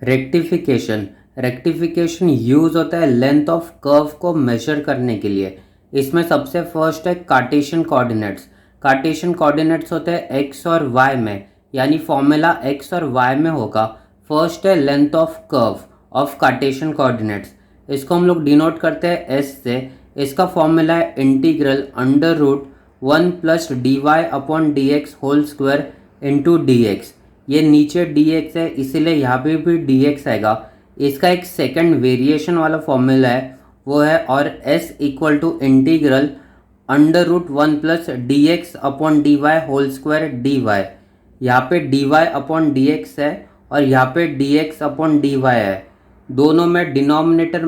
Rectification rectification use होता है length of curve को मेजर करने के लिए। इसमें सबसे फर्स्ट है कार्टेशियन कोऑर्डिनेट्स। कार्टेशियन कोऑर्डिनेट्स होते हैं एक्स और वाई में, यानी फॉर्मूला एक्स और वाई में होगा। फर्स्ट है length of curve of Cartesian coordinates, इसको हम लोग डिनोट करते हैं एस से। इसका फॉर्मूला है integral under root 1+dy/dx whole square into D X. ये नीचे dx है इसीलिए यहाँ पे भी dx आएगा। इसका एक सेकंड वेरिएशन वाला फॉर्मूला है, वो है और s equal to integral under root 1+dx/dy whole square dy। यहाँ पे dy/dx है और यहाँ पे dx/dy है। दोनों में डिनोमिनेटर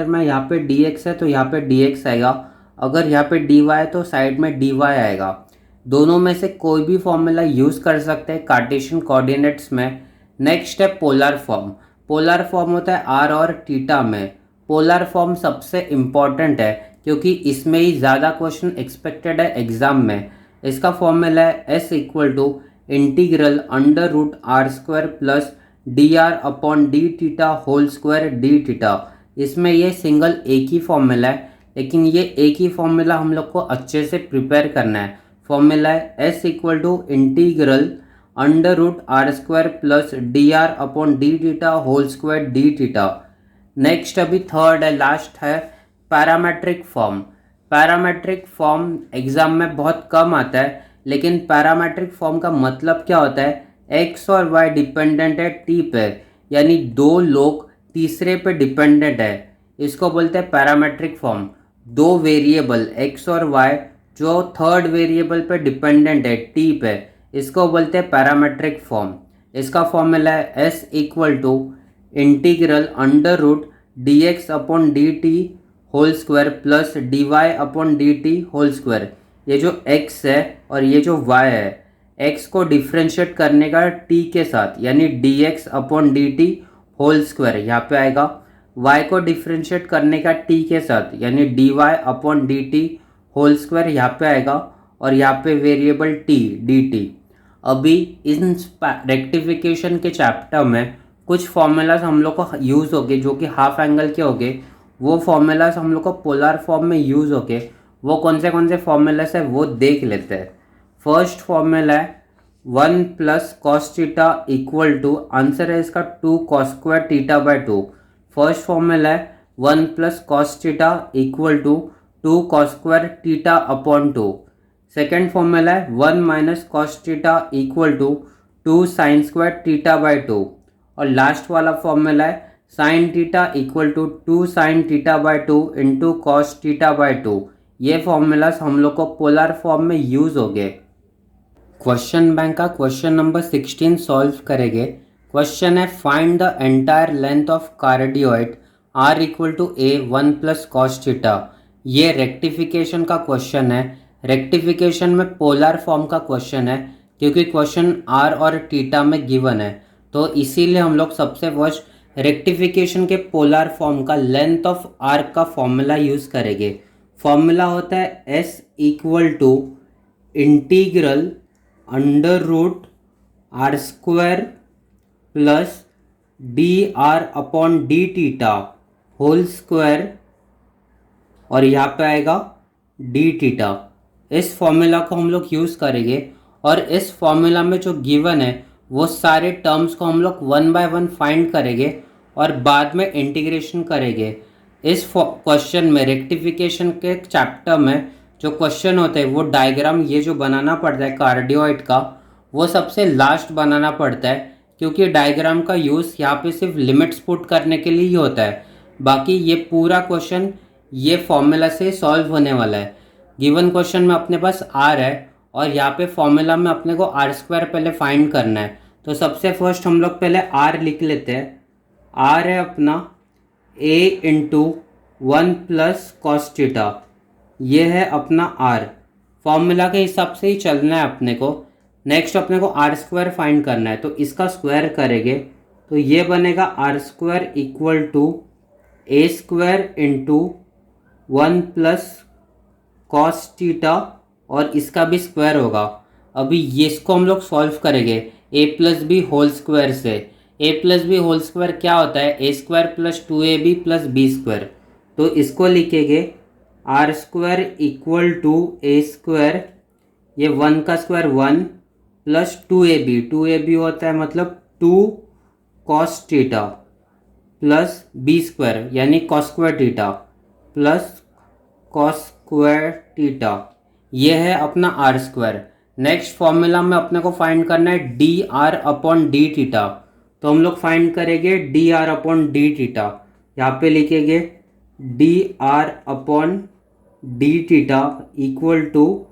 में यहाँ पे dx है तो यहाँ पे dx आएगा। अगर यहाँ पे dy है तो साइड में dy आएगा। दोनों में से कोई भी फॉर्मूला यूज़ कर सकते हैं कार्टेशियन कोऑर्डिनेट्स में। नेक्स्ट है पोलर फॉर्म। पोलर फॉर्म होता है आर और थीटा में। पोलर फॉर्म सबसे इम्पॉर्टेंट है क्योंकि इसमें ही ज़्यादा क्वेश्चन एक्सपेक्टेड है एग्जाम में। इसका फॉर्मूला है S equal to integral under root are square plus D R upon D theta whole square D theta. इसमें ये सिंगल एक ही फॉर्मूला है, लेकिन ये एक ही फॉर्मूला हम लोग को अच्छे से प्रिपेयर करना है। फॉर्मूला है S equal to integral under root are square plus D R upon D theta whole square D theta. Next अभी थर्ड है, लास्ट है parametric form. Parametric form exam में बहुत कम आता है, लेकिन पैरामेट्रिक फॉर्म का मतलब क्या होता है, एक्स और वाई डिपेंडेंट है टी पे, यानी दो लोग तीसरे पे डिपेंडेंट है। इसको बोलते हैं पैरामेट्रिक फॉर्म। दो वेरिएबल एक्स और वाई जो थर्ड वेरिएबल पे डिपेंडेंट है टी पे, इसको बोलते हैं पैरामेट्रिक फॉर्म। इसका फॉर्मूला है S equal to integral under root D X upon D T whole square plus D Y upon D T whole square. ये जो x है और ये जो y है, x को डिफ्रेंशिएट करने का t के साथ, यानी D X upon D T whole square यहाँ पे आएगा। y को डिफ्रेंशिएट करने का t के साथ, यानी D Y upon D T whole square यहाँ पे आएगा, और यहाँ पे वेरिएबल t डी टी। अभी इन रेक्टिफिकेशन के चैप्टर में कुछ फॉर्मूलाज हम लोग को यूज़ होंगे जो कि हाफ एंगल के होंगे। वो फॉर्मूलाज हम लोग को पोलर फॉर्म में यूज़ होंगे। वो कौन से फॉर्मूलाज है वो देख लेते हैं। फर्स्ट फॉर्मूला है 1+cos theta equal to, answer है इसका 2cos² थीटा/2। फर्स्ट फॉर्मूला है 1+cos theta equal to 2cos² थीटा/2। सेकेंड फॉर्मूला है 1 - cos theta equal to 2sin² थीटा/2। और लास्ट वाला फॉर्मूला है sin theta equal to 2sin थीटा/2 इंटू कॉस थीटा/2। ये फॉर्मूलाज हम लोग को पोलर फॉर्म में यूज हो गए। क्वेश्चन बैंक का क्वेश्चन नंबर 16 सॉल्व करेंगे। क्वेश्चन है find the entire length of cardioid r equal to a 1+cos theta. ये रेक्टिफिकेशन का क्वेश्चन है। रेक्टिफिकेशन में पोलर फॉर्म का क्वेश्चन है क्योंकि क्वेश्चन r और थीटा में गिवन है, तो इसीलिए हम लोग सबसे फर्स्ट रेक्टिफिकेशन के पोलर फॉर्म का लेंथ ऑफ r का फॉर्मूला यूज़ करेंगे। फॉर्मूला होता है s equal to integral under root are square plus D R upon D theta whole square, और यहाँ पे आएगा डी थीटा। इस फॉर्मूला को हम लोग यूज़ करेंगे, और इस फॉर्मूला में जो गिवन है वो सारे टर्म्स को हम लोग 1 बाय 1 फाइंड करेंगे और बाद में इंटीग्रेशन करेंगे। इस क्वेश्चन में रेक्टिफिकेशन के चैप्टर में जो क्वेश्चन होते हैं वो डायग्राम ये जो बनाना पड़ता है कार्डियोइड का, वो सबसे लास्ट बनाना पड़ता है क्योंकि डायग्राम का यूज़ यहाँ पे सिर्फ लिमिट्स पुट करने के लिए ही होता है। बाकी ये पूरा क्वेश्चन ये फॉर्मूला से सॉल्व होने वाला है। गिवन क्वेश्चन में अपने पास आर है और यहाँ पे फॉर्मूला में अपने को आर स्क्वायर पहले फाइंड करना है। तो सबसे फर्स्ट हम लोग पहले आर लिख लेते हैं। आर है अपना a इंटू 1+cos थीटा, ये है अपना आर। फॉर्मूला के हिसाब से ही चलना है अपने को। नेक्स्ट अपने को आर स्क्वायर फाइंड करना है, तो इसका स्क्वायर करेंगे तो ये बनेगा R square equal to a square into 1+cos theta, और इसका भी स्क्वायर होगा। अभी ये इसको हम लोग सॉल्व करेंगे a + b होल स्क्वायर से। A plus B whole square क्या होता है, A square plus 2ab plus B square. तो इसको लिखेंगे R square equal to A square, ये 1 का स्क्वायर 1 प्लस 2ab होता है मतलब 2 cos theta plus B square यानी cos square theta plus cos square theta. ये है अपना आर स्क्वायर। नेक्स्ट फॉर्मूला में अपने को फाइंड करना है D R upon D theta. तो हम लोग फाइंड करेंगे D are upon D theta. यहाँ पे लिखेंगे D R upon D theta equal to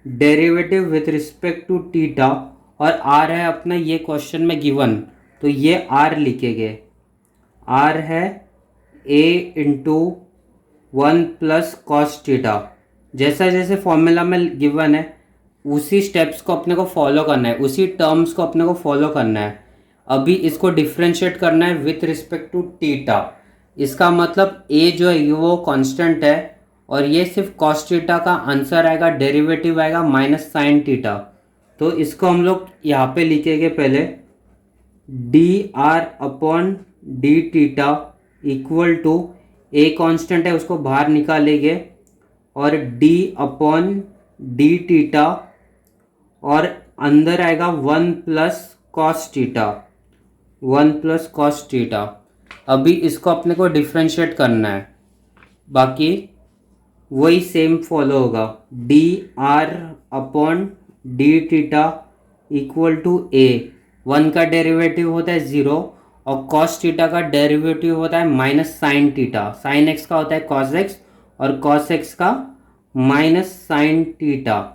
derivative with respect to theta, और आर है अपना ये क्वेश्चन में गिवन, तो ये आर लिखेंगे। आर है a into 1 plus cos theta. जैसा जैसे फॉर्मूला में गिवन है उसी स्टेप्स को अपने को फॉलो करना है, उसी टर्म्स को अपने को फॉलो करना है। अभी इसको डिफ्रेंशिएट करना है विथ रिस्पेक्ट टू थीटा। इसका मतलब ए जो है वो कांस्टेंट है और ये सिर्फ कॉस थीटा का आंसर आएगा, डेरिवेटिव आएगा माइनस साइन थीटा। तो इसको हम लोग यहाँ पे लिखेंगे पहले D are upon D theta equal to A constant है उसको बाहर निकालेंगे और डी अपॉन डी थीटा और अंदर आएगा 1 plus cos theta, 1 plus cos theta. अभी इसको अपने को डिफ्रेंशिएट करना है, बाकी वही सेम फॉलो होगा। D are upon D theta equal to ए, 1 का डेरिवेटिव होता है 0 और कॉस थीटा का डेरिवेटिव होता है minus sine theta. Sine X का होता है कॉस एक्स और कॉस एक्स का माइनस साइन थीटा।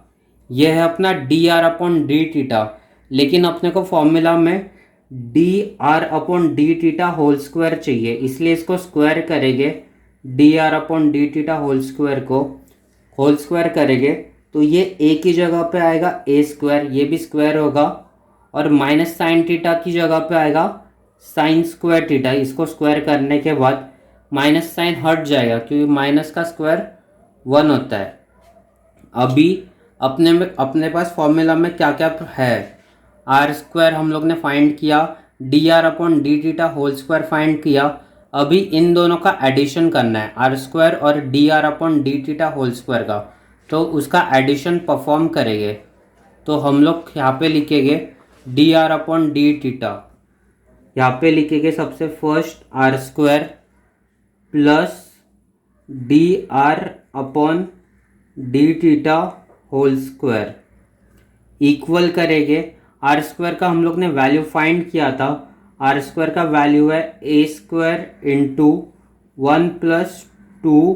यह है अपना D are upon D theta. लेकिन अपने को फॉर्मूला में D are upon D theta whole square चाहिए, इसलिए इसको स्क्वायर करेंगे। D are upon D theta whole square को होल स्क्वायर करेंगे तो ये ए की जगह पे आएगा ए स्क्वायर, ये भी स्क्वायर होगा, और माइनस साइन थीटा की जगह पे आएगा साइन स्क्वायर थीटा। इसको स्क्वायर करने के बाद माइनस साइन हट जाएगा क्योंकि माइनस का स्क्वायर 1 होता है। अभी अपने पास फॉर्मूला में क्या क्या है, आर स्क्वायर हम लोग ने फाइंड किया, D are upon D theta whole square find किया। अभी इन दोनों का एडिशन करना है, आर स्क्वायर और D are upon D theta whole square का, तो उसका एडिशन परफॉर्म करेंगे। तो हम लोग यहाँ पे लिखेंगे D R upon D theta, यहाँ पे लिखेंगे सबसे first R square plus D R upon D theta whole square equal करेंगे। आर स्क्वायर का हम लोग ने वैल्यू फाइंड किया था, आर स्क्वायर का वैल्यू है A square into 1 plus 2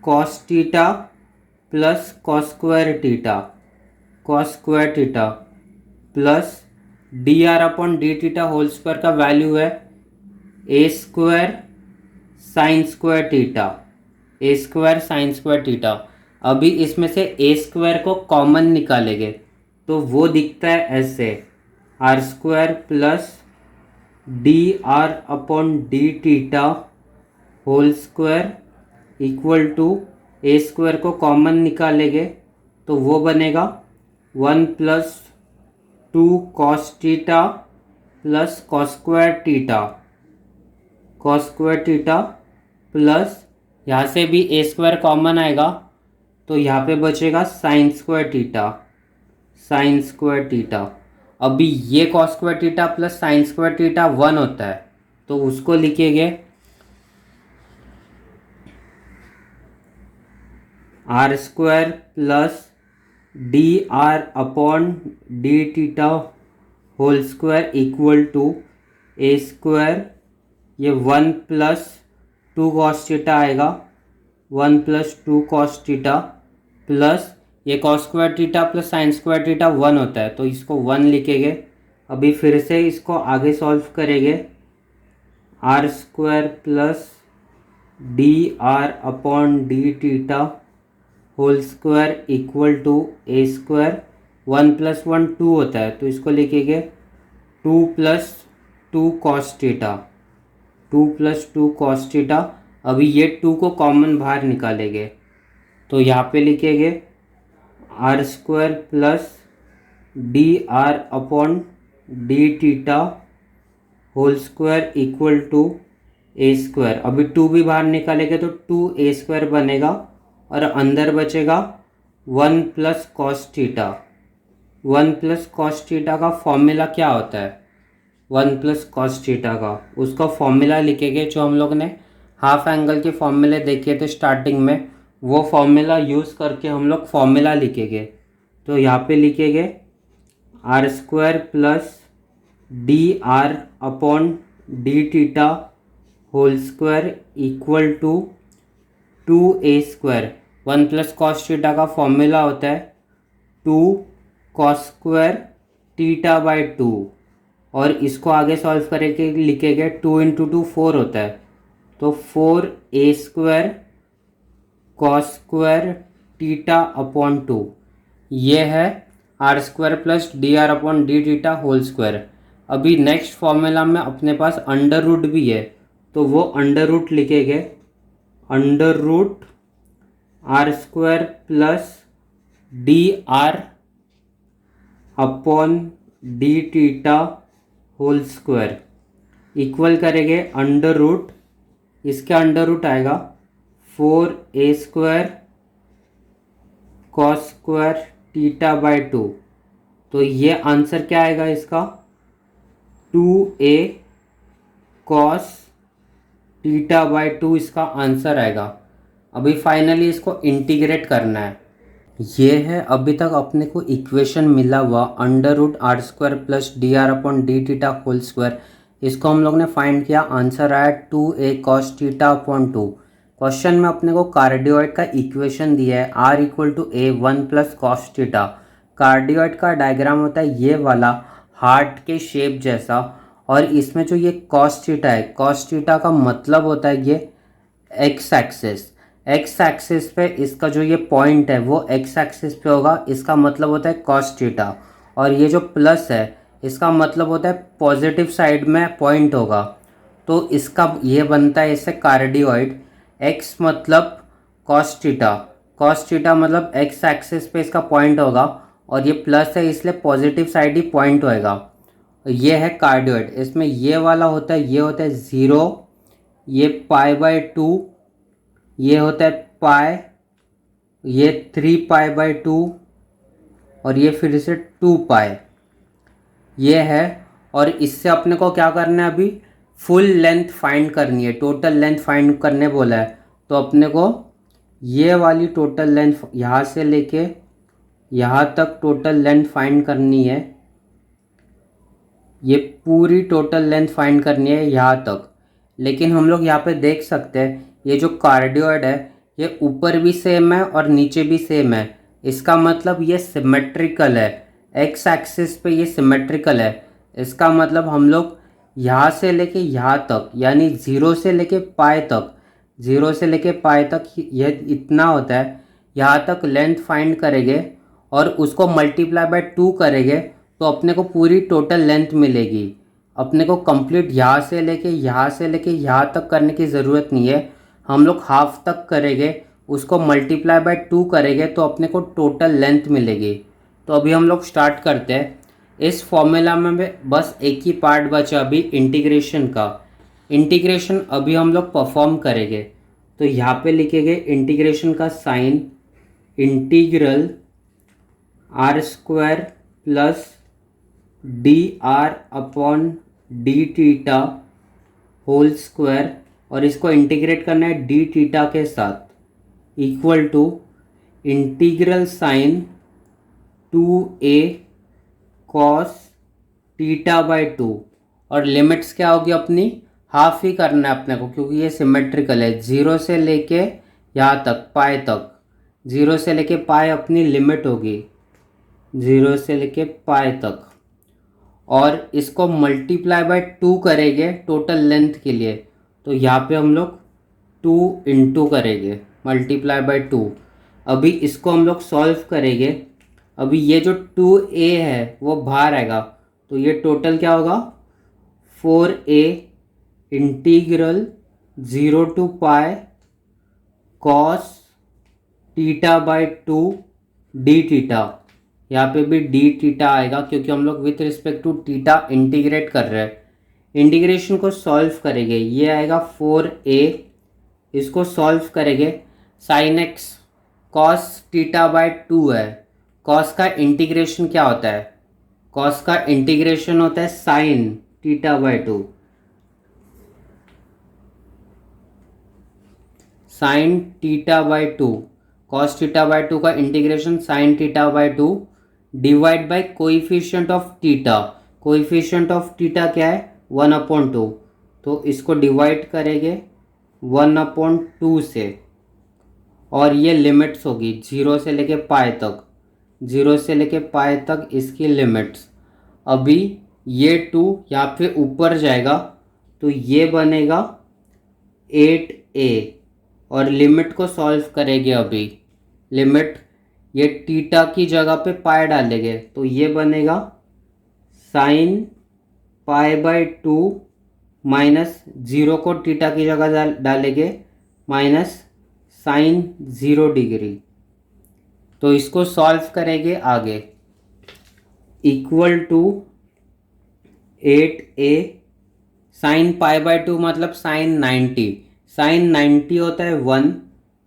cos theta plus cos square theta plus D R upon D theta whole square का वैल्यू है A square sine square theta. अभी इसमें से ए स्क्वायर को कॉमन निकालेंगे तो वो दिखता है ऐसे, R square plus D R upon D theta whole square equal to A square को कॉमन निकालेंगे तो वो बनेगा 1 plus 2 cos theta plus cos square theta plus यहाँ से भी ए स्क्वायर कॉमन आएगा तो यहाँ पे बचेगा साइन स्क्वायर थीटा। अभी ये cos square theta plus sine square theta 1 होता है तो उसको लिखेंगे R square plus D R upon D theta whole square equal to A square, ये 1 प्लस 2 कॉस थीटा आएगा, 1 प्लस 2 कॉस थीटा प्लस ये cos square theta plus sine square theta 1 होता है तो इसको 1 लिखेंगे। अभी फिर से इसको आगे सॉल्व करेंगे, are square plus D R upon D theta whole square equal to A square, 1 plus 1 2 होता है तो इसको लिखेंगे 2 प्लस 2 कॉस थीटा। अभी ये 2 को कॉमन बाहर निकालेंगे तो यहाँ पे लिखेंगे R square plus D R upon D theta whole square equal to A square. अभी 2 भी बाहर निकालेंगे तो 2a² बनेगा और अंदर बचेगा 1 plus cos theta. 1 plus cos theta का फॉर्मूला क्या होता है? 1 प्लस कॉस थीटा का उसका फॉर्मूला लिखेंगे जो हम लोग ने हाफ एंगल के फॉर्मूले देखे थे स्टार्टिंग में, वो फॉर्मूला यूज़ करके हम लोग फॉर्मूला लिखेंगे। तो यहाँ पे लिखेंगे r² plus dr/d theta whole square equal to 2a²। 1 plus cos theta का फॉर्मूला होता है 2 कॉस स्क्वायर थीटा बाई 2, और इसको आगे सॉल्व करके लिखेंगे 2 इंटू 2 4 होता है, तो 4a² cos square theta upon 2। ये है r² plus dr/d theta whole square. अभी नेक्स्ट फॉर्मूला में अपने पास अंडर रूट भी है, तो वो अंडर रूट लिखेंगे under root r² plus dr/d theta whole square equal करेंगे अंडर रूट, इसके अंडर रूट आएगा 4a² cos square theta by 2। तो ये आंसर क्या आएगा इसका? 2a कॉस थीटा बाई 2 इसका आंसर आएगा। अभी फाइनली इसको इंटीग्रेट करना है। ये है अभी तक अपने को इक्वेशन मिला हुआ under root r² plus dr/d theta whole square. इसको हम लोग ने फाइंड किया, आंसर आया 2a cos theta upon 2। Question में अपने को कार्डियोइड का इक्वेशन दिया है r equal to a 1 plus cos theta. Cardioid का डायग्राम होता है ये वाला हार्ट के शेप जैसा, और इसमें जो ये कॉस थीटा है, कॉस थीटा का मतलब होता है ये एक्स एक्सिस। एक्स एक्सिस पे इसका जो ये पॉइंट है वो एक्स एक्सिस पे होगा, इसका मतलब होता है कॉस थीटा। और ये जो प्लस है इसका मतलब होता है पॉजिटिव साइड में पॉइंट होगा, तो इसका ये बनता है इससे कार्डियोइड। एक्स मतलब कॉस थीटा, कॉस थीटा मतलब एक्स एक्सिस पे इसका पॉइंट होगा, और ये प्लस है इसलिए पॉजिटिव साइड ही पॉइंट होएगा। ये है कार्डियोइड। इसमें ये वाला होता है, ये होता है 0, ये π/2, ये होता है पाई, ये 3π/2, और ये फिर से 2π। ये है, और इससे अपने को क्या करना है? अभी फुल लेंथ फाइंड करनी है, टोटल लेंथ फाइंड करने बोला है। तो अपने को ये वाली टोटल लेंथ यहाँ से लेके यहाँ तक टोटल लेंथ फाइंड करनी है। ये पूरी टोटल लेंथ फाइंड करनी है यहाँ तक। लेकिन हम लोग यहाँ पे देख सकते हैं ये जो कार्डियोइड है ये ऊपर भी सेम है और नीचे भी सेम है। इसका मतलब ये सिमेट्रिकल है, एक्स एक्सिस पे ये सिमेट्रिकल है। इसका मतलब हम लोग यहाँ से लेके यहाँ तक, यानी 0 से लेके पाई तक, 0 से लेके पाई तक ये इतना होता है, यहाँ तक लेंथ फाइंड करेंगे और उसको मल्टीप्लाई बाय 2 करेंगे तो अपने को पूरी टोटल लेंथ मिलेगी। अपने को कंप्लीट यहाँ से लेके यहाँ तक करने की ज़रूरत नहीं है, हम लोग हाफ तक करेंगे, उसको मल्टीप्लाई बाय 2 करेंगे तो अपने को टोटल लेंथ मिलेगी। तो अभी हम लोग स्टार्ट करते हैं। इस फॉर्मूला में बस एक ही पार्ट बचा अभी इंटीग्रेशन का। इंटीग्रेशन अभी हम लोग परफॉर्म करेंगे। तो यहाँ पे लिखेंगे इंटीग्रेशन का sine, integral r² plus dr/d theta whole square, और इसको इंटीग्रेट करना है डी थीटा के साथ, equal to integral sine 2a cos theta by 2। और लिमिट्स क्या होगी अपनी? हाफ ही करना है अपने को, क्योंकि ये सिमेट्रिकल है। 0 से लेके यहाँ तक पाई तक, 0 से लेके पाई अपनी लिमिट होगी, 0 से लेके पाई तक। और इसको मल्टीप्लाई बाय 2 करेंगे टोटल लेंथ के लिए, तो यहाँ पे हम लोग 2 इंटू करेंगे मल्टीप्लाई बाय 2। अभी इसको हम लोग सॉल्व करेंगे। अभी ये जो 2a है वो बाहर आएगा, तो ये टोटल क्या होगा? 4a integral 0 to pi cos theta by 2 D theta. यहाँ पे भी डी थीटा आएगा क्योंकि हम लोग with respect to theta integrate कर रहे हैं। इंटीग्रेशन को सॉल्व करेंगे, ये आएगा 4a, इसको सॉल्व करेंगे sine x cos theta by 2 है। कॉस का इंटीग्रेशन क्या होता है? कॉस का इंटीग्रेशन होता है sine theta by 2। Sine theta by 2, cos theta by 2 का integration sine theta by 2 divide by coefficient of theta. Coefficient of theta क्या है? 1/2। तो इसको डिवाइड करेंगे 1/2 से, और ये लिमिट्स होगी 0 से लेके पाई तक, 0 से लेके पाई तक इसकी लिमिट्स। अभी ये 2 यहाँ पे ऊपर जाएगा तो ये बनेगा 8a, और लिमिट को सॉल्व करेंगे। अभी लिमिट ये थीटा की जगह पे पाई डालेंगे तो ये बनेगा साइन पाई बाय 2 माइनस 0 को थीटा की जगह डालेंगे माइनस साइन 0 डिग्री। तो इसको सॉल्व करेंगे आगे, equal to 8a sine pi by 2 मतलब साइन 90। साइन 90 होता है 1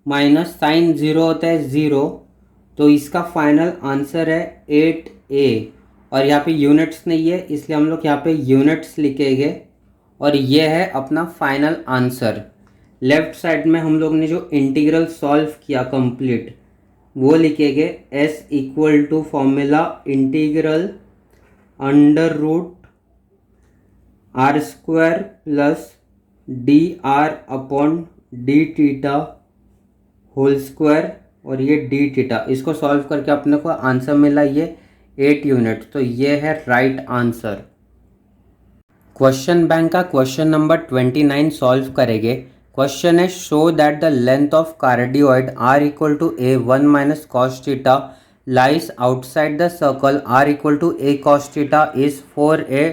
माइनस साइन 0 होता है 0। तो इसका फाइनल आंसर है 8a, और यहाँ पे यूनिट्स नहीं है इसलिए हम लोग यहाँ पे यूनिट्स लिखेंगे, और ये है अपना फाइनल आंसर। लेफ्ट साइड में हम लोग ने जो इंटीग्रल सॉल्व किया कंप्लीट, वो लिखेंगे s equal to formula integral under root are square plus D R upon D theta whole square, और ये डी थीटा। इसको सॉल्व करके अपने को आंसर मिला ये 8 यूनिट। तो ये है राइट आंसर। क्वेश्चन बैंक का क्वेश्चन नंबर 29 सॉल्व करेंगे। क्वेश्चन है show that the length of cardioid R equal to A 1 minus cos theta lies outside the circle R equal to A cos theta is 4a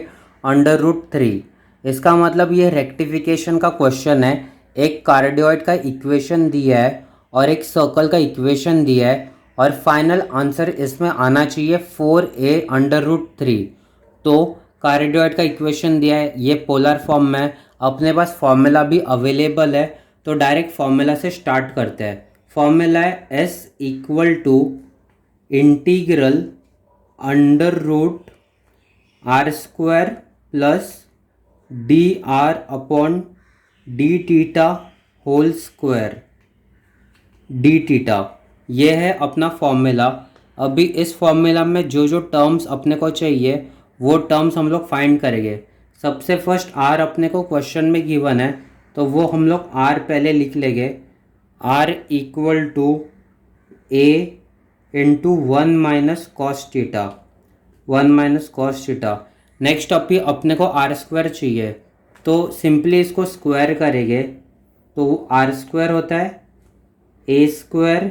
under root 3। इसका मतलब ये rectification का question है। एक cardioid का equation दिया है और एक सर्कल का इक्वेशन दिया है, और फाइनल आंसर इसमें आना चाहिए 4a अंडर रूट 3। तो कार्डियोइड का इक्वेशन दिया है, ये पोलर फॉर्म में है, अपने पास फॉर्मूला भी अवेलेबल है, तो डायरेक्ट फॉर्मूला से स्टार्ट करते हैं। फॉर्मूला है s equal to integral under root are square plus D R upon D theta whole square D theta. ये है अपना फॉर्मूला। अभी इस फॉर्मूला में जो जो टर्म्स अपने को चाहिए वो टर्म्स हम लोग फाइंड करेंगे। सबसे फर्स्ट आर अपने को क्वेश्चन में गिवन है, तो वो हम लोग आर पहले लिख लेंगे। R equal to A into 1 minus cos theta, 1 minus cos theta. Next अभी अपने को आर स्क्वायर चाहिए, तो सिंपली इसको स्क्वायर करेंगे, तो आर स्क्वायर होता है A square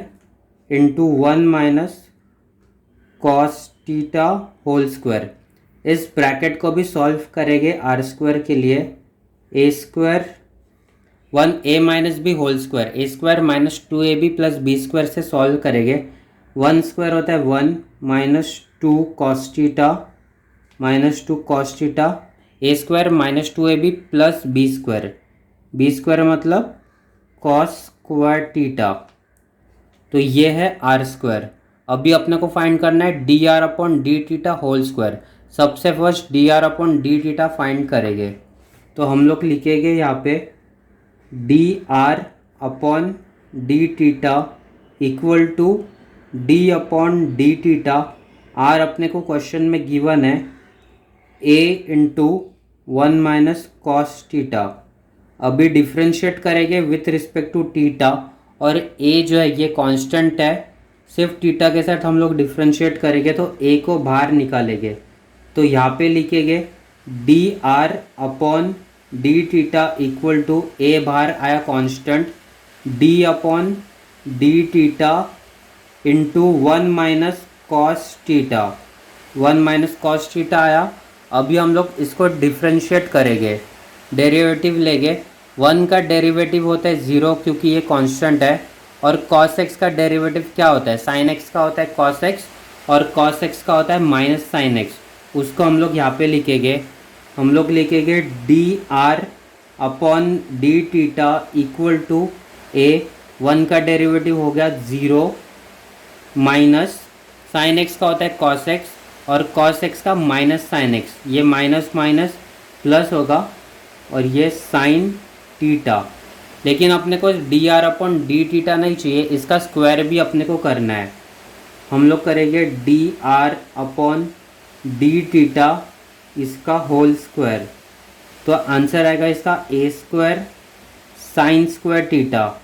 into 1 minus cos theta whole square. इस ब्रैकेट को भी सॉल्व करेंगे आर स्क्वायर के लिए। A square 1a minus B whole square, A square minus 2ab plus B square से सॉल्व करेंगे। 1 स्क्वायर होता है 1 minus 2 cos theta minus 2 cos theta, A square minus 2ab plus B square, B square मतलब cos square theta. तो ये है are square. अभी अपने को फाइंड करना है D R upon D theta whole square. सबसे first d are upon D theta find करेंगे, तो हम लोग लिखेंगे यहाँ पे d are upon D theta equal to d upon D theta. R अपने को क्वेश्चन में गिवन है a into 1 minus cos theta. अभी डिफ्रेंशिएट करेंगे विथ रिस्पेक्ट टू थीटा, और ए जो है ये कांस्टेंट है, सिर्फ थीटा के साथ हम लोग डिफ्रेंशिएट करेंगे तो ए को बाहर निकालेंगे। तो यहाँ पे लिखेंगे D R upon D theta equal to a बाहर आया constant, d upon D theta into 1 minus cos theta, 1 minus cos theta आया। अभी हम लोग इसको डिफ्रेंशिएट करेंगे, डेरिवेटिव लेंगे। 1 का डेरिवेटिव होता है 0 क्योंकि ये कांस्टेंट है, और cos x का डेरिवेटिव क्या होता है? sin x का होता है cos x, और cos x का होता है माइनस sin x। उसको हम लोग यहाँ पे लिखेंगे हम लोग लिखेंगे D R upon D theta equal to ए, 1 का डेरिवेटिव हो गया 0 माइनस साइन एक्स का होता है कॉस एक्स और कॉस एक्स का माइनस साइन एक्स, ये माइनस माइनस प्लस होगा और ये साइन टीटा। लेकिन अपने को D R upon D theta नहीं चाहिए, इसका स्क्वायर भी अपने को करना है। हम लोग करेंगे D are upon D theta इसका होल स्क्वायर, तो आंसर आएगा इसका A square sine square theta,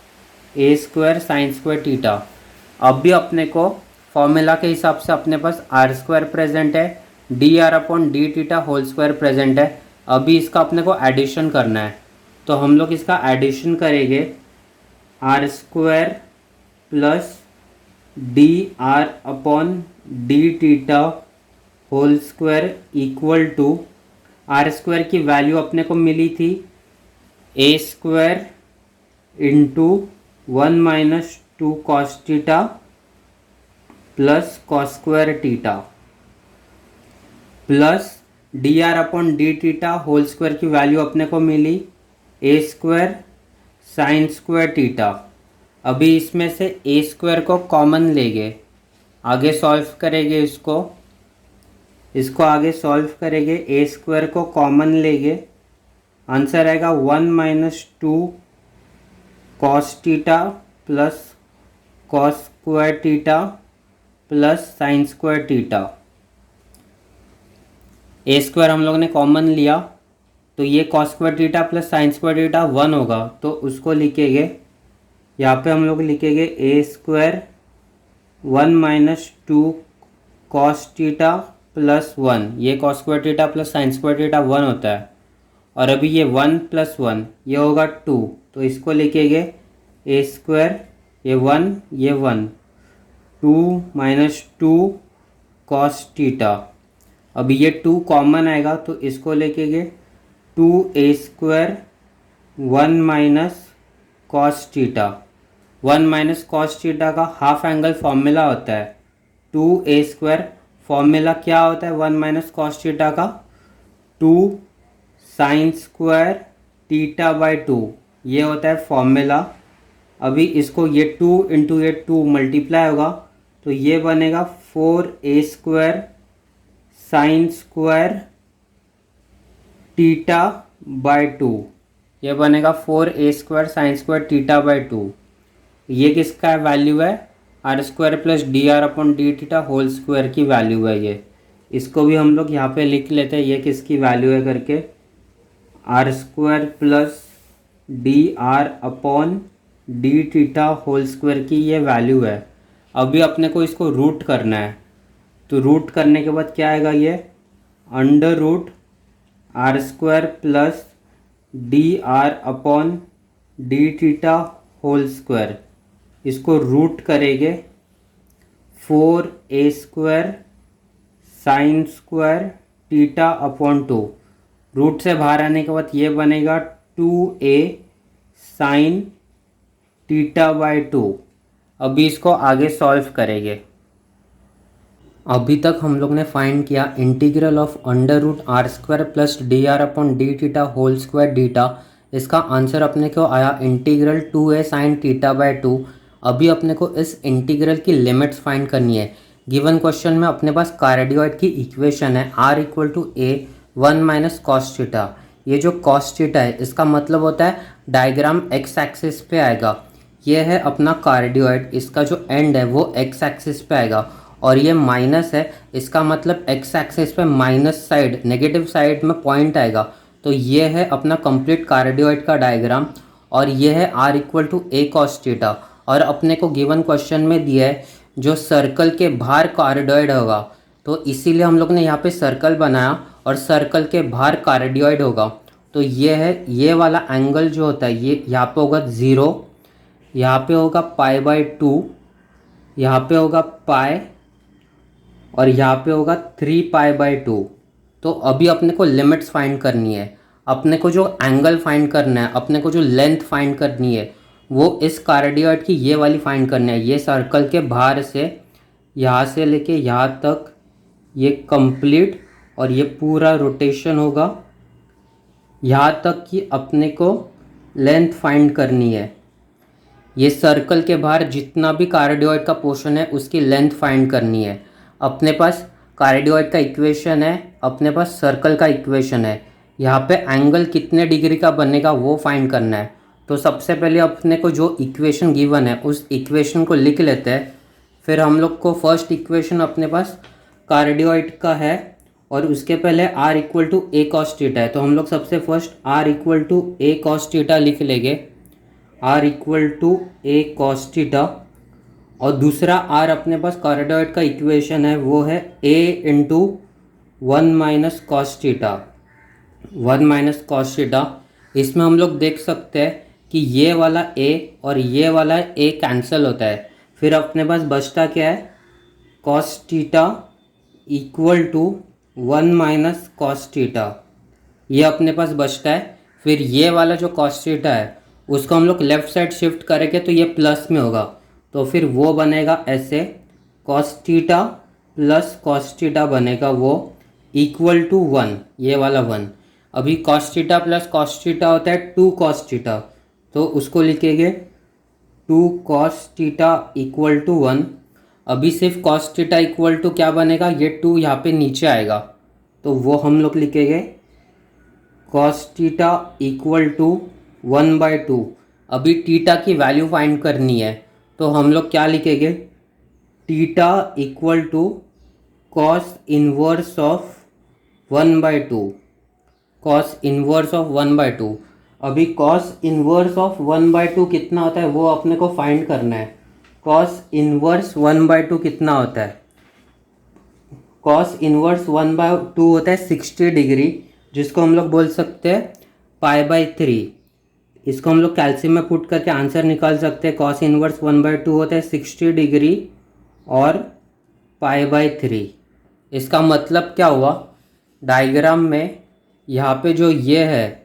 A square sine square theta. अब भी अपने को फॉर्मूला के हिसाब से अपने पास आर स्क्वायर प्रेजेंट है, D R upon D theta whole square present है। अभी इसका अपने को एडिशन करना है, तो हम लोग इसका एडिशन करेंगे are square plus D R upon D theta whole square equal to, r square की वैल्यू अपने को मिली थी a square into 1 minus 2 cos theta plus cos square theta plus D R upon D theta whole square की value अपने को मिली a square sine square theta. अभी इसमें से ए स्क्वायर को कॉमन लेंगे, आगे सॉल्व करेंगे इसको आगे सॉल्व करेंगे, ए स्क्वायर को कॉमन लेंगे, आंसर आएगा 1 minus 2 cos theta plus cos square theta plus sine square theta. ए स्क्वायर हम लोग ने कॉमन लिया तो ये cos square theta plus sine square theta 1 होगा, तो उसको लिखेंगे, यहाँ पे हम लोग लिखेंगे a square 1 minus 2 cos theta plus 1, ये cos square theta plus sine square theta 1 होता है, और अभी ये 1 प्लस 1 ये होगा 2, तो इसको लिखेंगे ए स्क्वायर ये 1 ये 1 2 माइनस 2 कॉस टीटा। अभी ये 2 कॉमन आएगा तो इसको लिखेंगे 2 a square 1 minus cos theta. 1 minus cos theta का हाफ एंगल फॉर्मूला होता है 2 ए स्क्वायर, फॉर्मूला क्या होता है 1 माइनस कॉस टीटा का 2 साइन स्क्वायर टीटा बाई 2, ये होता है फॉर्मूला। अभी इसको ये 2 इंटू ये 2 मल्टीप्लाई होगा तो ये बनेगा 4 a square sine square theta by 2, ये बनेगा 4 a square sine square theta by 2। ये किसका वैल्यू है are square plus D R upon D theta whole square की वैल्यू है ये। इसको भी हम लोग यहाँ पे लिख लेते हैं ये किसकी वैल्यू है करके, R square plus D R upon D theta whole square की ये वैल्यू है। अभी अपने को इसको रूट करना है, तो रूट करने के बाद क्या आएगा, ये under root are square plus D R upon D theta whole square, इसको रूट करेंगे 4 a square sine square theta upon 2, root से बाहर आने के बाद ये बनेगा 2a साइन टीटा बाई 2। अभी इसको आगे सॉल्व करेंगे। अभी तक हम लोग ने फाइंड किया integral of under root are square plus D R upon D theta whole square d theta. इसका आंसर अपने को आया integral 2a sine theta by 2। अभी अपने को इस इंटीग्रल की लिमिट्स फाइंड करनी है। गिवन क्वेश्चन में अपने पास कार्डियोइड की इक्वेशन है r equal to A 1 minus cos theta. ये जो कॉस थीटा है इसका मतलब होता है डायग्राम एक्स एक्सिस पे आएगा। ये है अपना कार्डियोइड, इसका जो एंड है वो एक्स एक्सिस पे आएगा और ये माइनस है, इसका मतलब एक्स एक्सिस पे माइनस साइड नेगेटिव साइड में पॉइंट आएगा। तो ये है अपना कंप्लीट कार्डियोइड का डायग्राम और ये है r equal to A cos theta. और अपने को गिवन क्वेश्चन में दिया है जो सर्कल के बाहर कार्डियोइड होगा, तो इसीलिए हम लोग ने यहाँ पे सर्कल बनाया और सर्कल के बाहर कार्डियोइड होगा। तो ये है, ये वाला एंगल जो होता है ये यहाँ पे होगा 0, यहाँ पे होगा पाई बाई 2, यहाँ पे होगा पाई और यहाँ पे होगा 3 पाई बाई 2। तो अभी अपने को लिमिट्स फाइंड करनी है, अपने को जो एंगल फाइंड करना है, अपने को जो लेंथ फाइंड करनी है वो इस कार्डियोइड की ये वाली फाइंड करनी है। ये सर्कल के बाहर से यहाँ से लेके यहाँ तक ये कंप्लीट और ये पूरा रोटेशन होगा यहाँ तक कि अपने को लेंथ फाइंड करनी है। ये सर्कल के बाहर जितना भी कार्डियोइड का पोर्शन है उसकी लेंथ फाइंड करनी है। अपने पास कार्डियोइड का इक्वेशन है, अपने पास सर्कल का इक्वेशन है। यहाँ पे एंगल कितने डिग्री का बनेगा वो फाइंड करना है। तो सबसे पहले अपने को जो इक्वेशन गिवन है उस इक्वेशन को लिख लेते हैं। फिर हम लोग को फर्स्ट इक्वेशन अपने पास कार्डियोइड का है और उसके पहले r equal to A cos theta है। तो हम लोग सबसे first r equal to A cos theta लिख लेंगे, r equal to A cos theta. और दूसरा r अपने पास कार्डियोइड का इक्वेशन है वो है a into 1 minus cos theta, 1 minus cos theta. इसमें हम लोग देख सकते हैं कि ये वाला a और ये वाला a कैंसिल होता है। फिर अपने पास बचता क्या है, cos theta equal to 1 minus cos theta, ये अपने पास बचता है। फिर ये वाला जो कॉस थीटा है उसको हम लोग लेफ़्ट साइड शिफ्ट करेंगे तो ये प्लस में होगा। तो फिर वो बनेगा ऐसे, cos theta plus cos theta बनेगा वो इक्वल टू 1, ये वाला 1। अभी cos theta plus cos theta होता है 2 कॉस थीटा, तो उसको लिखेंगे 2 कॉस थीटा इक्वल टू 1। अभी सिर्फ कॉस थीटा इक्वल टू क्या बनेगा, ये 2 यहाँ पे नीचे आएगा तो वो हम लोग लिखेंगे कॉस थीटा इक्वल टू 1/2। अभी थीटा की वैल्यू फाइंड करनी है तो हम लोग क्या लिखेंगे, theta equal to cos inverse of 1/2, cos inverse of 1/2। अभी कॉस इनवर्स ऑफ 1/2 कितना होता है वो अपने को फाइंड करना है। कॉस इनवर्स 1/2 कितना होता है, कॉस इनवर्स 1/2 होता है 60 डिग्री, जिसको हम लोग बोल सकते हैं π/3। इसको हम लोग कैल्शियम में पुट करके आंसर निकाल सकते हैं। कॉस इनवर्स 1/2 होता है 60 डिग्री और π/3। इसका मतलब क्या हुआ, डायग्राम में यहाँ पे जो ये है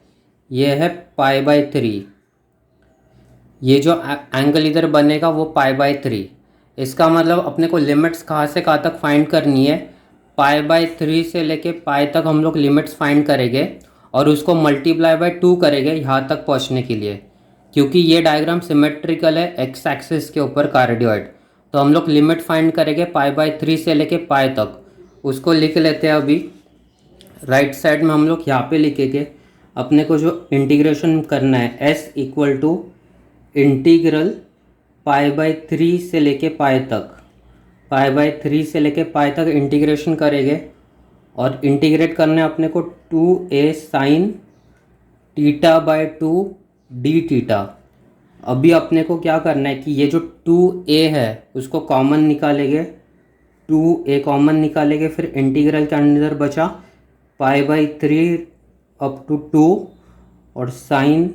π/3, ये जो एंगल इधर बनेगा वो π/3। इसका मतलब अपने को लिमिट्स कहाँ से कहाँ तक फाइंड करनी है, π/3 से लेके पाई तक हम लोग लिमिट्स फाइंड करेंगे और उसको मल्टीप्लाई बाय 2 करेंगे यहाँ तक पहुँचने के लिए। क्योंकि ये डायग्राम सिमेट्रिकल है एक्स एक्सिस के ऊपर कार्डियोइड, तो हम लोग लिमिट फाइंड करेंगे π/3 से लेके पाई तक। उसको लिख लेते हैं। अभी राइट साइड में हम लोग यहाँ पे लिखेंगे अपने को जो इंटीग्रेशन करना है, s इक्वल टू इंटीग्रल π/3 से लेके पाई तक, π/3 से लेके पाई तक इंटीग्रेशन करेंगे। और इंटीग्रेट करना है अपने को 2a साइन θ/2 डी थीटा। अभी अपने को क्या करना है कि ये जो 2a है उसको कॉमन निकालेंगे, 2a कॉमन निकालेंगे। फिर इंटीग्रल के अंदर बचा π/3 अप टू 2 और साइन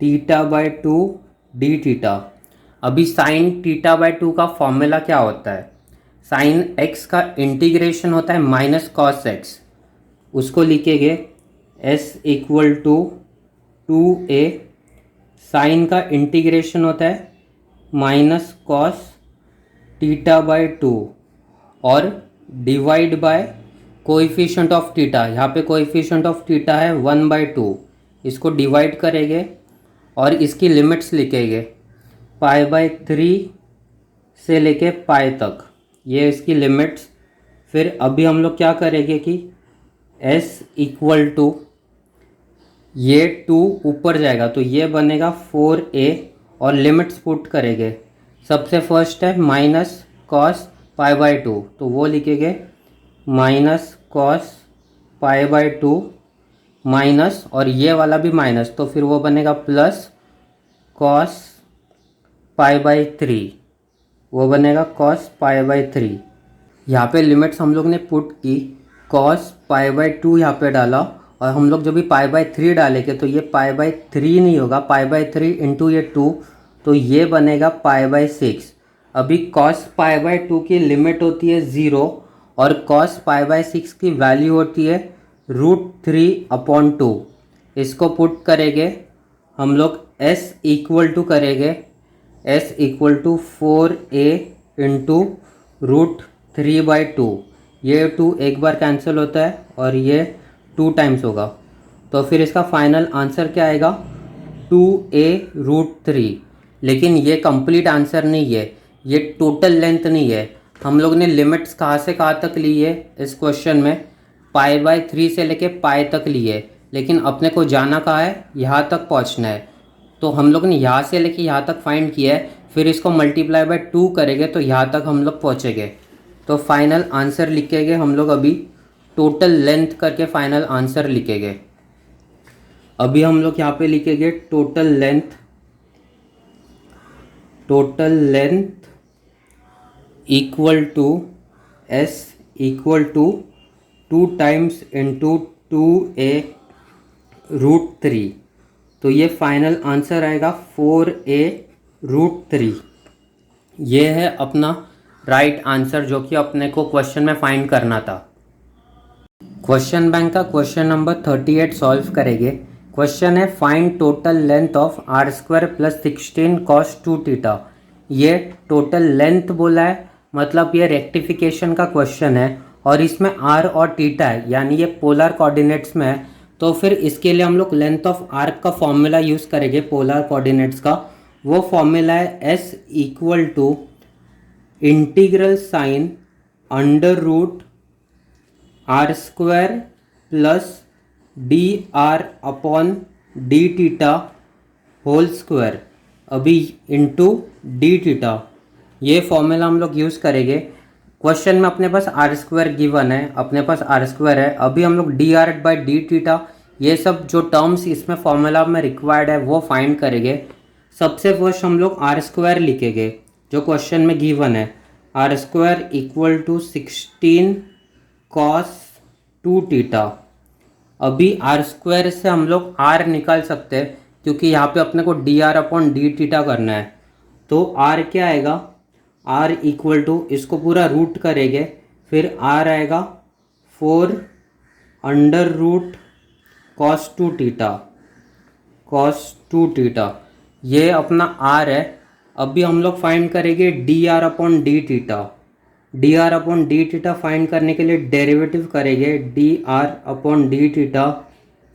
θ/2 डी थीटा। अभी साइन θ/2 का फॉर्मूला क्या होता है, साइन x का इंटीग्रेशन होता है माइनस कॉस x। उसको लिखेंगे s equal to 2a, sine का इंटीग्रेशन होता है माइनस कॉस θ/2 और divide by coefficient of theta. यहाँ पे कोएफिशिएंट ऑफ थीटा है 1/2, इसको डिवाइड करेंगे और इसकी लिमिट्स लिखेंगे π/3 से लेके पाई तक, ये इसकी लिमिट्स। फिर अभी हम लोग क्या करेंगे कि s इक्वल टू ये 2 ऊपर जाएगा तो ये बनेगा 4a और लिमिट्स पुट करेंगे। सबसे फर्स्ट है माइनस कॉस π/2, तो वो लिखेंगे माइनस कॉस π/2 माइनस, और ये वाला भी माइनस, तो फिर वो बनेगा प्लस कॉस π/3, वो बनेगा कॉस π/3। यहाँ पे लिमिट्स हम लोग ने पुट की, कॉस π/2 यहाँ पे डाला और हम लोग जब भी π/3 डालेंगे तो ये π/3 नहीं होगा, π/3 इंटू ये 2, तो ये बनेगा π/6। अभी कॉस π/2 की लिमिट होती है 0 और कॉस π/6 की वैल्यू होती है √3/2। इसको पुट करेंगे हम लोग, s इक्वल टू करेंगे, s equal to 4a into √3/2। ये 2 एक बार कैंसिल होता है और ये 2 टाइम्स होगा, तो फिर इसका फाइनल आंसर क्या आएगा 2a√3। लेकिन ये कंप्लीट आंसर नहीं है, ये टोटल लेंथ नहीं है। हम लोग ने लिमिट्स कहाँ से कहाँ तक ली है इस क्वेश्चन में, π/3 से लेके पाई तक ली है, लेकिन अपने को जाना कहाँ है, यहाँ तक पहुँचना है। तो हम लोग ने यहाँ से लेके यहाँ तक फाइंड किया है, फिर इसको मल्टीप्लाई बाय 2 करेंगे तो यहाँ तक हम लोग पहुँचेंगे। तो फाइनल आंसर लिखेंगे हम लोग अभी, टोटल लेंथ करके फाइनल आंसर लिखेंगे। अभी हम लोग यहाँ पे लिखेंगे total length equal to S equal to 2 times into 2a√3। तो ये फाइनल आंसर आएगा 4a√3। ये है अपना राइट आंसर जो कि अपने को क्वेश्चन में फाइंड करना था। क्वेश्चन बैंक का क्वेश्चन नंबर 38 सॉल्व करेंगे। क्वेश्चन है find total length of r² + 16 cos 2θ। ये टोटल लेंथ बोला है, मतलब ये रेक्टिफिकेशन का क्वेश्चन है और इसमें r और थीटा है, यानी ये पोलर कोऑर्डिनेट्स में है। तो फिर इसके लिए हम लोग लेंथ ऑफ आर्क का फॉर्मूला यूज़ करेंगे पोलर कोऑर्डिनेट्स का। वो फॉर्मूला है S equal to integral sign √r² plus dr/dθ whole square, अभी इंटू dθ। ये फॉर्मूला हम लोग यूज़ करेंगे। क्वेश्चन में अपने पास r² गिवन है, अपने पास r² है। अभी हम लोग dr/dθ ये सब जो टर्म्स इसमें फॉर्मूला में रिक्वायर्ड है वो फाइंड करेंगे। सबसे फर्स्ट हम लोग r² लिखेंगे जो क्वेश्चन में गिवन है, r² इक्वल टू 16 cos 2θ। अभी r² से हम लोग r निकाल सकते हैं क्योंकि यहाँ पे अपने को dr/dθ करना है। तो r क्या आएगा, r इक्वल टू, इसको पूरा रूट करेंगे, फिर r आएगा 4 √ cos 2θ। ये अपना r है। अभी हम लोग फाइंड करेंगे dr/dθ। dr/dθ फाइंड करने के लिए डेरिवेटिव करेंगे, dr/dθ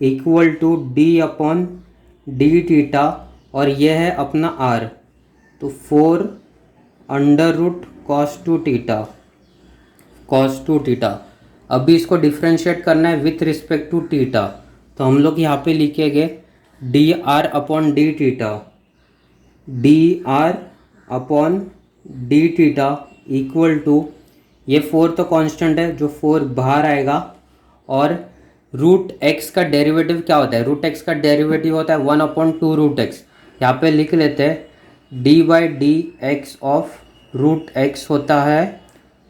इक्वल टू d/dθ और यह है अपना r, तो 4 √ cos 2θ। अभी इसको डिफ्रेंशिएट करना है विथ रिस्पेक्ट टू थीटा, तो हम लोग यहाँ पे लिखेंगे dr/dθ इक्वल टू, ये 4 तो कांस्टेंट है, जो 4 बाहर आएगा, और √x का डेरिवेटिव क्या होता है, √x का डेरिवेटिव होता है 1/2√x। यहाँ पे लिख लेते हैं d/dx ऑफ √x होता है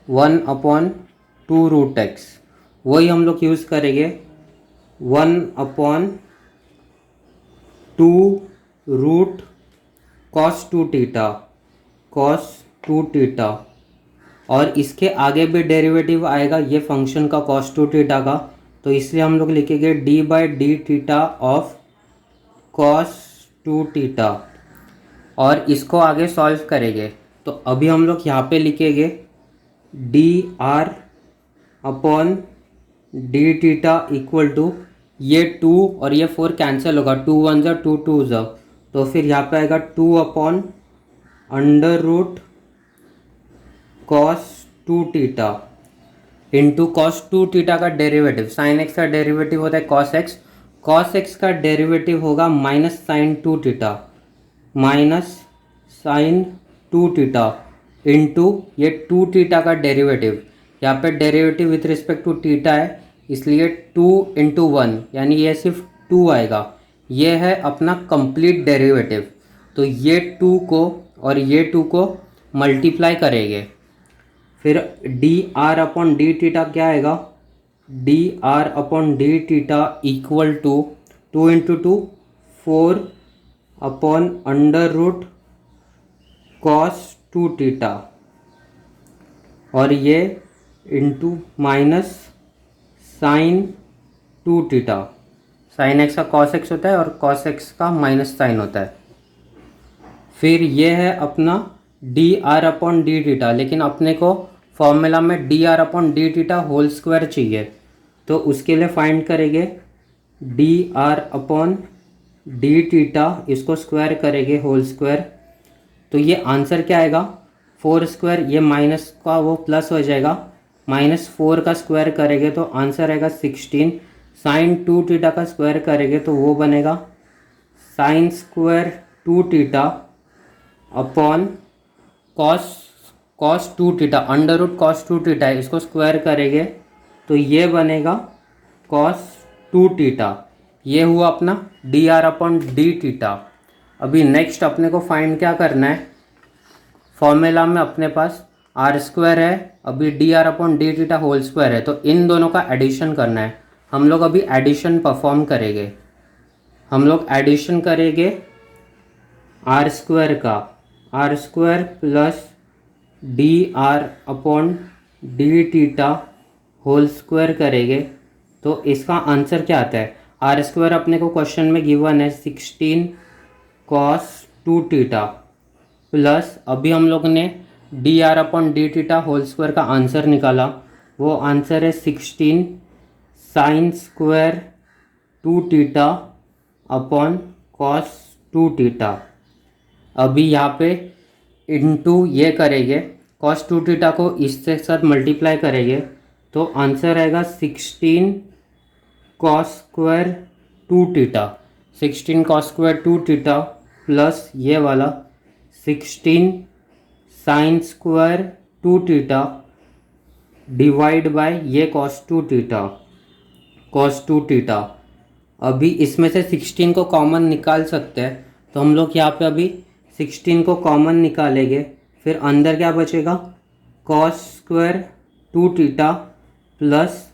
1/2√x। वही हम लोग यूज़ करेंगे 1/2 cos 2θ। और इसके आगे भी डेरिवेटिव आएगा ये फंक्शन का cos 2θ का, तो इसलिए हम लोग लिखेंगे d/dθ ऑफ cos 2θ और इसको आगे सॉल्व करेंगे। तो अभी हम लोग यहाँ पे लिखेंगे dr/dθ इक्वल टू, ये 2 और ये 4 कैंसिल होगा, 2 1 ज़ा 2 2 ज़ा, तो फिर यहाँ पे आएगा 2/√cos 2θ इंटू cos 2θ का डेरिवेटिव, sin x का डेरिवेटिव होता है cos x का डेरिवेटिव होगा -sin 2θ, -sin 2θ इंटू ये 2θ का डेरिवेटिव। यहाँ पे derivative with respect to theta है, इसलिए 2 × 1 यानी ये सिर्फ 2 आएगा। ये है अपना कंप्लीट डेरिवेटिव। तो ये 2 को और ये 2 को मल्टीप्लाई करेंगे, फिर dr/dθ क्या आएगा, dr/dθ इक्वल टू 2 × 2 4/√cos 2θ और ये इंटू -sin 2θ। sin x का cos x होता है और cos x का -sin होता है। फिर ये है अपना dr/dθ, लेकिन अपने को फॉर्मूला में dr/dθ होल स्क्वायर चाहिए, तो उसके लिए फाइंड करेंगे D are upon D theta, इसको स्क्वायर करेंगे होल स्क्वायर, तो ये आंसर क्या आएगा 4 स्क्वायर, ये माइनस का वो प्लस हो जाएगा, -4 का स्क्वायर करेंगे तो आंसर आएगा 16। साइन 2 थीटा का स्क्वायर करेंगे तो वो बनेगा sine square 2 theta upon cos 2 theta, under root cos 2 theta है, इसको स्क्वायर करेंगे तो ये बनेगा कॉस 2 थीटा। ये हुआ अपना D are upon D theta. अभी नेक्स्ट अपने को फाइंड क्या करना है, फॉर्मूला में अपने पास आर स्क्वायर है, अभी D are upon D theta whole square है, तो इन दोनों का एडिशन करना है। हम लोग अभी एडिशन परफॉर्म करेंगे, हम लोग एडिशन करेंगे आर स्क्वायर का, R square plus D R upon D theta whole square करेंगे तो इसका आंसर क्या आता है। आर स्क्वायर अपने को क्वेश्चन में गिवन है 16 कॉस 2 थीटा, प्लस अभी हम लोग ने D are upon D theta whole square का आंसर निकाला, वो आंसर है 16 sine square 2 theta upon cos 2 theta. अभी यहाँ पे इनटू ये करेंगे, कॉस 2 थीटा को इसके साथ मल्टीप्लाई करेंगे तो आंसर आएगा 16 cos square 2 theta, 16 cos square 2 theta plus ये वाला 16 sine square 2 theta divide by ये कॉस 2 थीटा, कॉस 2 थीटा। अभी इसमें से 16 को कॉमन निकाल सकते हैं तो हम लोग यहाँ पे अभी 16 को कॉमन निकालेंगे, फिर अंदर क्या बचेगा cos square 2 theta plus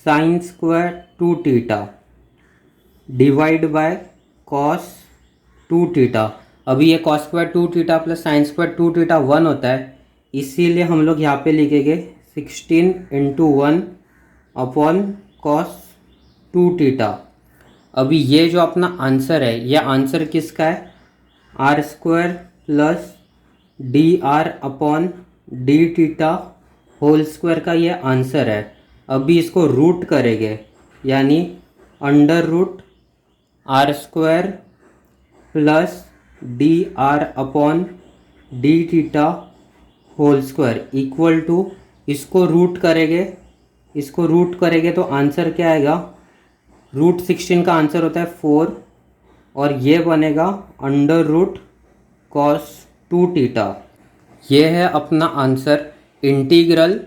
sine square 2 theta divide by cos 2 theta. अभी ये cos square 2 theta plus sine square 2 theta 1 होता है, इसीलिए हम लोग यहाँ पे लिखेंगे 16 इंटू 1 अपॉन कॉस 2 थीटा। अभी ये जो अपना आंसर है, ये आंसर किसका है, are square plus D R upon D theta whole square का ये आंसर है। अभी इसको रूट करेंगे, यानी under root are square plus D R upon D theta whole square equal to, इसको रूट करेंगे, इसको रूट करेंगे तो आंसर क्या आएगा, रूट 16 का आंसर होता है 4 और ये बनेगा अंडर रूट कॉस 2 थीटा। ये है अपना answer, integral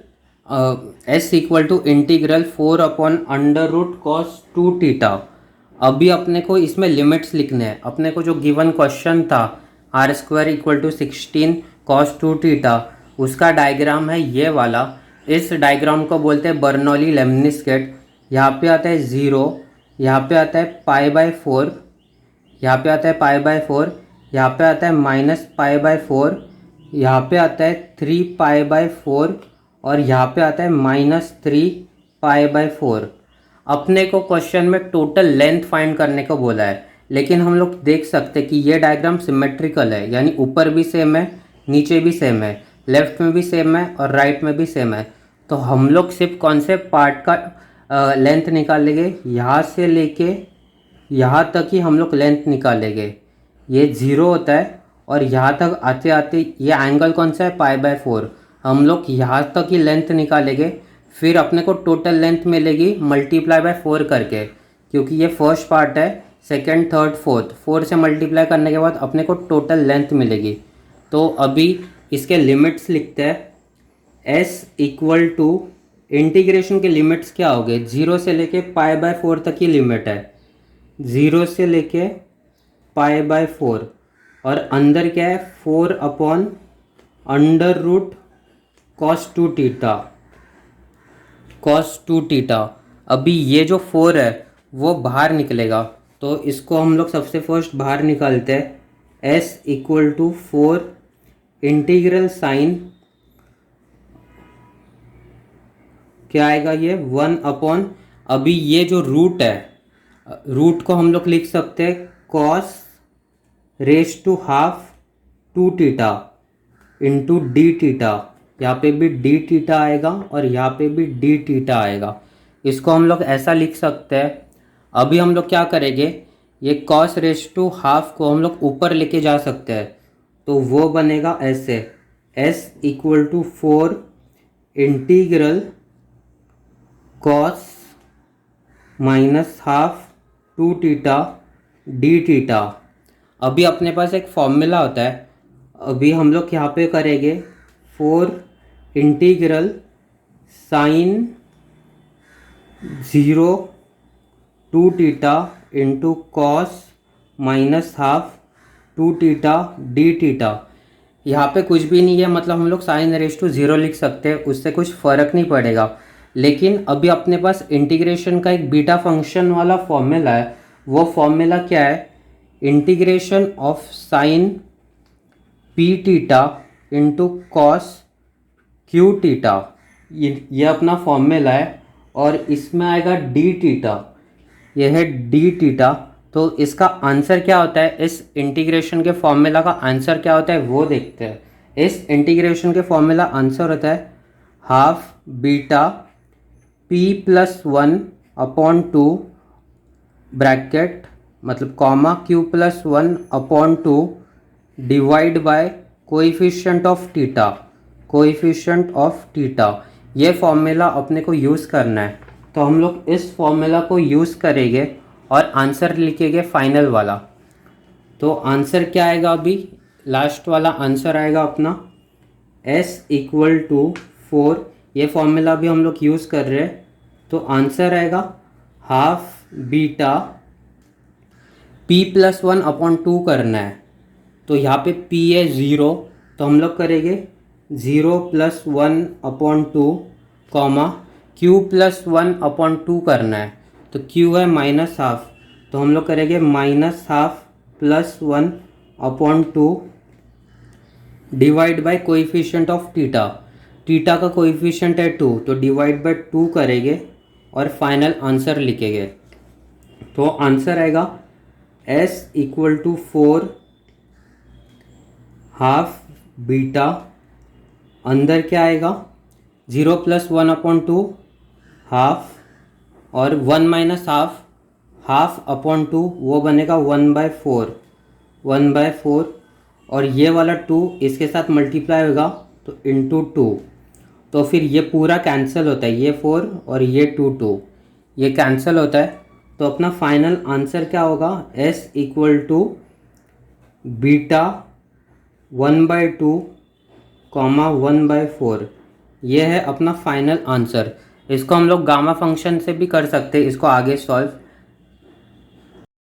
S equal to integral 4 upon under root cos 2 theta. अभी अपने को इसमें लिमिट्स लिखने हैं। अपने को जो गिवन क्वेश्चन था R square equal to 16 cos 2 theta, उसका डायग्राम है ये वाला। इस डायग्राम को बोलते हैं बर्नौली लेमनिस्केट। यहाँ पे आता है 0, यहाँ पे आता है π/4, यहाँ पे आता है π/4, यहाँ पे आता है -π/4, यहाँ पे आता है 3π/4 और यहाँ पे आता है -3π/4। अपने को क्वेश्चन में टोटल लेंथ फाइंड करने को बोला है, लेकिन हम लोग देख सकते हैं कि ये डायग्राम सिमेट्रिकल है, यानी ऊपर भी सेम है नीचे भी सेम है, लेफ्ट में भी सेम है और राइट में भी सेम है। तो हम लोग सिर्फ कौन से पार्ट का लेंथ निकालेंगे, यहाँ से लेके यहाँ तक ही हम लोग लेंथ निकालेंगे। ये 0 होता है और यहाँ तक आते आते ये एंगल कौन सा है π/4, हम लोग यहाँ तक ही लेंथ निकालेंगे। फिर अपने को टोटल लेंथ मिलेगी मल्टीप्लाई बाय 4 करके, क्योंकि ये फर्स्ट पार्ट है, सेकंड थर्ड फोर्थ, 4 से मल्टीप्लाई करने के बाद अपने को टोटल लेंथ मिलेगी। तो अभी इसके लिमिट्स लिखते हैं। s इक्वल टू इंटीग्रेशन के लिमिट्स क्या हो गए, 0 से लेके π/4 तक की लिमिट है, 0 से लेके π/4 और अंदर क्या है 4 upon under root cos 2 theta, cos 2 theta. अभी ये जो 4 है वो बाहर निकलेगा, तो इसको हम लोग सबसे फर्स्ट बाहर निकालते हैं। s equal to 4 integral sine क्या आएगा, ये 1 अपॉन, अभी ये जो रूट है, रूट को हम लोग लिख सकते हैं cos raise to half 2 theta into D theta. यहाँ पे भी डी थीटा आएगा और यहाँ पे भी डी थीटा आएगा। इसको हम लोग ऐसा लिख सकते हैं अभी हम लोग क्या करेंगे, ये कॉस रेस टू हाफ को हम लोग ऊपर लेके जा सकते हैं, तो वो बनेगा ऐसे, S equal to 4 integral cos minus half two theta D theta. अभी अपने पास एक फॉर्मूला होता है, अभी हम लोग यहाँ पे करेंगे 4 integral sine 0 two theta into cos minus half two theta D theta. यहाँ पे कुछ भी नहीं है, मतलब हम लोग साइन रेस टू 0 लिख सकते हैं, उससे कुछ फ़र्क नहीं पड़ेगा। लेकिन अभी अपने पास इंटीग्रेशन का एक बीटा फंक्शन वाला फॉर्मूला है, वो फॉर्मूला क्या है, integration of sine P theta into cos Q theta, ये अपना फॉर्मूला है। और इसमें आएगा डी टीटा, यह है डी टीटा। तो इसका आंसर क्या होता है, इस इंटीग्रेशन के फॉर्मूला का आंसर क्या होता है वो देखते हैं। इस इंटीग्रेशन के फॉर्मूला आंसर होता है half beta p plus 1 upon 2 bracket मतलब comma q plus 1 upon 2 divide by coefficient of theta, coefficient of theta. ये फॉर्मूला अपने को यूज़ करना है, तो हम लोग इस फॉर्मूला को यूज़ करेंगे और आंसर लिखेंगे फाइनल वाला। तो आंसर क्या आएगा, अभी लास्ट वाला आंसर आएगा अपना s इक्वल टू 4, ये फॉर्मूला भी हम लोग यूज़ कर रहे हैं। तो आंसर आएगा half beta p plus 1 upon 2 करना है, तो यहाँ पे p है 0, तो हम लोग करेंगे 0 plus 1 upon 2 comma q plus 1 upon 2 करना है, तो q है माइनस हाफ, तो हम लोग करेंगे minus half plus 1 upon 2 divide by coefficient of theta. Theta का कोएफिशिएंट है 2, तो डिवाइड बाय 2 करेंगे और फाइनल आंसर लिखेंगे। तो आंसर आएगा s equal to 4 half beta, अंदर क्या आएगा 0 प्लस 1 अपॉन 2 हाफ, और 1 माइनस हाफ, हाफ अपॉन 2 वो बनेगा 1/4, 1/4, और ये वाला 2 इसके साथ मल्टीप्लाई होगा तो इंटू 2, तो फिर ये पूरा कैंसिल होता है, ये 4 और ये 2 ये कैंसिल होता है। तो अपना फाइनल आंसर क्या होगा, s equal to beta 1/2 comma 1/4, ये है अपना फाइनल आंसर। इसको हम लोग गामा फंक्शन से भी कर सकते हैं, इसको आगे सॉल्व।